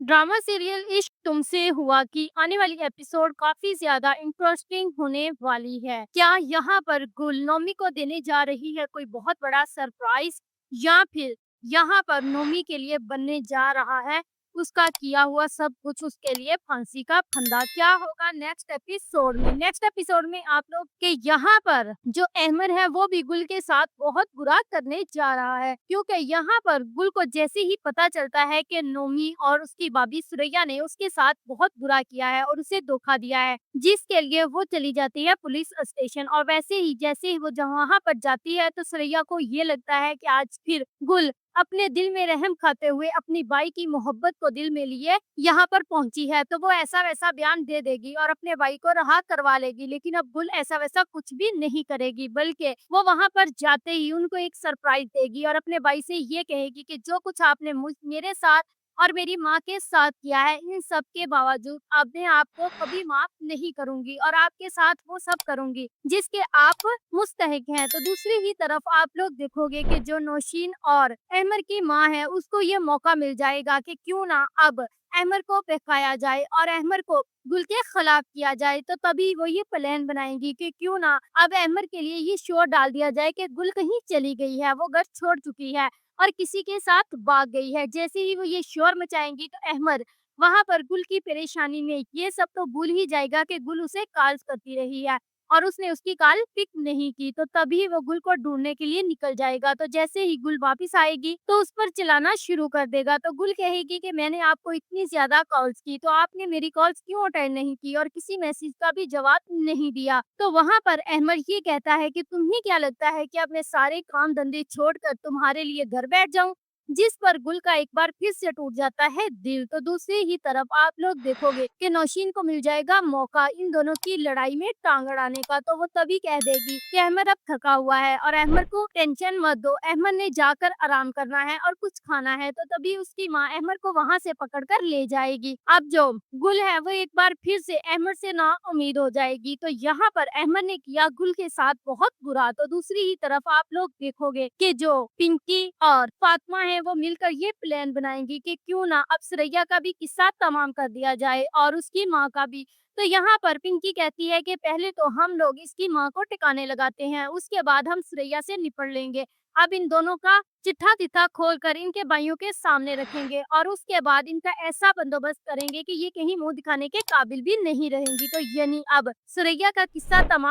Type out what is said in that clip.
Drama serial इश्क तुमसे हुआ की आने वाली एपिसोड काफी ज्यादा इंटरेस्टिंग होने वाली है। क्या यहाँ पर गुल नोमी को देने जा रही है कोई बहुत बड़ा सरप्राइज, या फिर यहाँ पर नोमी के लिए बनने जा रहा है उसका किया हुआ सब कुछ, उसके लिए फांसी का फंदा? क्या होगा नेक्स्ट एपिसोड में आप लोग के यहाँ पर जो अहमद है वो भी गुल के साथ बहुत बुरा करने जा रहा है, क्योंकि यहाँ पर गुल को जैसे ही पता चलता है कि नोमी और उसकी भाभी सुरैया ने उसके साथ बहुत बुरा किया है और उसे धोखा दिया है, जिसके लिए वो चली जाती है पुलिस स्टेशन। और वैसे ही जैसे ही वो वहां पर जाती है तो सुरैया को ये लगता है कि आज फिर गुल अपने दिल में रहम खाते हुए अपनी बाई की मोहब्बत को दिल में लिए यहाँ पर पहुंची है, तो वो ऐसा वैसा बयान दे देगी और अपने भाई को रहा करवा लेगी। लेकिन अब गुल ऐसा वैसा कुछ भी नहीं करेगी, बल्कि वो वहां पर जाते ही उनको एक सरप्राइज देगी और अपने भाई से ये कहेगी कि जो कुछ आपने मेरे साथ और मेरी माँ के साथ किया है, इन सब के बावजूद अपने आप को कभी माफ नहीं करूंगी और आपके साथ वो सब करूंगी जिसके आप मुस्तहिक हैं। तो दूसरी ही तरफ आप लोग देखोगे कि जो नौशीन और अहमर की माँ है उसको ये मौका मिल जाएगा कि क्यों ना अब अहमर को बहकाया जाए और अहमर को गुल के खिलाफ किया जाए। तो तभी वो ये प्लान बनाएंगी कि क्यों ना अब अहमर के लिए ये शोर डाल दिया जाए कि गुल कहीं चली गई है, वो घर छोड़ चुकी है और किसी के साथ भाग गई है। जैसे ही वो ये शोर मचाएंगी तो अहमद वहां पर गुल की परेशानी में ये सब तो भूल ही जाएगा कि गुल उसे कॉल करती रही है और उसने उसकी कॉल पिक नहीं की। तो तभी वो गुल को ढूंढने के लिए निकल जाएगा। तो जैसे ही गुल वापस आएगी तो उस पर चिल्लाना शुरू कर देगा। तो गुल कहेगी कि मैंने आपको इतनी ज्यादा कॉल्स की तो आपने मेरी कॉल्स क्यों अटेंड नहीं की और किसी मैसेज का भी जवाब नहीं दिया। तो वहां पर अहमद ये कहता है कि तुम्हें क्या लगता है कि अब मैं सारे काम धंधे छोड़कर तुम्हारे लिए घर बैठ जाऊं? जिस पर गुल का एक बार फिर से टूट जाता है दिल। तो दूसरी ही तरफ आप लोग देखोगे कि नौशीन को मिल जाएगा मौका इन दोनों की लड़ाई में टांग अड़ाने का। तो वो तभी कह देगी कि अहमद अब थका हुआ है और अहमद को टेंशन मत दो, अहमद ने जाकर आराम करना है और कुछ खाना है। तो तभी उसकी माँ अहमद को वहां से पकड़कर ले जाएगी। अब जो गुल है वो एक बार फिर से अहमद से ना उम्मीद हो जाएगी। तो यहाँ पर अहमद ने किया गुल के साथ बहुत बुरा। तो दूसरी ही तरफ आप लोग देखोगे कि जो पिंकी और फातिमा है वो मिलकर ये प्लान बनाएंगी कि क्यों ना अब सुरैया का भी किस्सा तमाम कर दिया जाए और उसकी माँ का भी। तो यहाँ पर पिंकी कहती है कि पहले तो हम लोग इसकी माँ को टिकाने लगाते हैं, उसके बाद हम सुरैया से निपट लेंगे। अब इन दोनों का चिट्ठा तिट्ठा खोल कर इनके भाइयों के सामने रखेंगे और उसके बाद इनका ऐसा बंदोबस्त करेंगे कि ये कहीं मुंह दिखाने के काबिल भी नहीं रहेंगी। तो यानी अब सुरैया का किस्सा तमाम